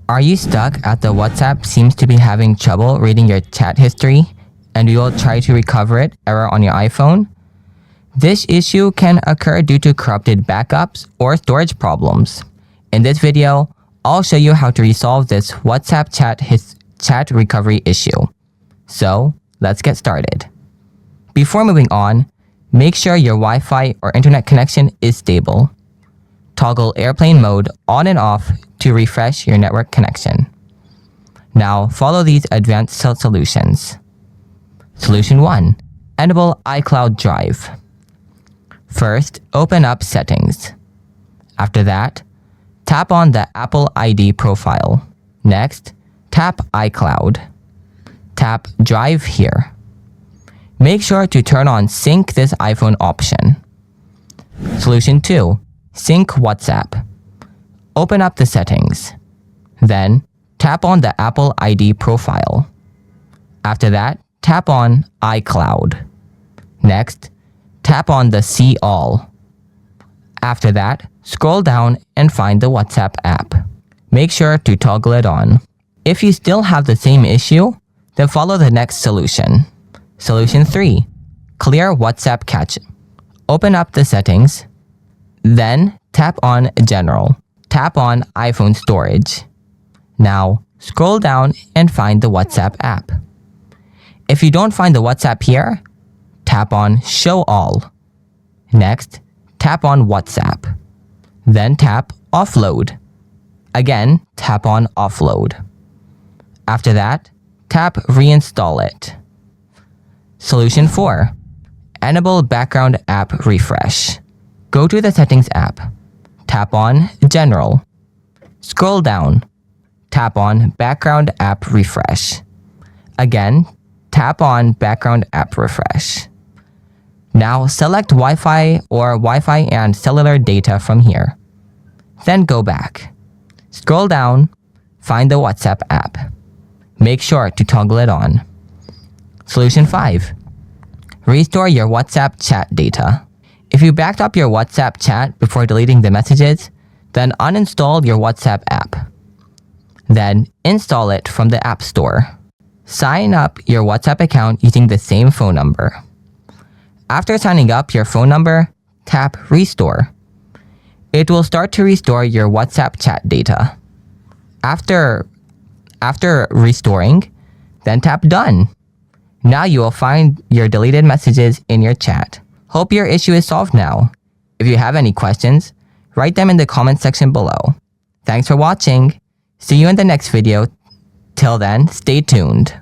Are you stuck at the WhatsApp seems to be having trouble reading your chat history and you will try to recover it error on your iPhone? This issue can occur due to corrupted backups or storage problems. In this video, I'll show you how to resolve this WhatsApp chat recovery issue. So, let's get started. Before moving on, make sure your Wi-Fi or internet connection is stable. Toggle airplane mode on and off to refresh your network connection. Now, follow these advanced solutions. Solution 1. Enable iCloud Drive. First, open up Settings. After that, tap on the Apple ID profile. Next, tap iCloud. Tap Drive here. Make sure to turn on Sync this iPhone option. Solution 2. Sync WhatsApp. Open up the settings. Then, tap on the Apple ID profile. After that, tap on iCloud. Next, tap on the See All. After that, scroll down and find the WhatsApp app. Make sure to toggle it on. If you still have the same issue, then follow the next solution. Solution 3. Clear WhatsApp cache. Open up the settings. Then, tap on General. Tap on iPhone storage. Now, scroll down and find the WhatsApp app. If you don't find the WhatsApp here, tap on Show All. Next, tap on WhatsApp. Then tap Offload. Again, tap on Offload. After that, tap Reinstall it. Solution 4. Enable Background App Refresh. Go to the Settings app. Tap on General. Scroll down. Tap on Background App Refresh. Again, tap on Background App Refresh. Now select Wi-Fi or Wi-Fi and cellular data from here. Then go back. Scroll down, find the WhatsApp app. Make sure to toggle it on. Solution 5. Restore your WhatsApp chat data. If you backed up your WhatsApp chat before deleting the messages, then uninstall your WhatsApp app. Then install it from the App Store. Sign up your WhatsApp account using the same phone number. After signing up your phone number, tap Restore. It will start to restore your WhatsApp chat data. After restoring, then tap Done. Now you will find your deleted messages in your chat. Hope your issue is solved now. If you have any questions, write them in the comment section below. Thanks for watching. See you in the next video. Till then, stay tuned.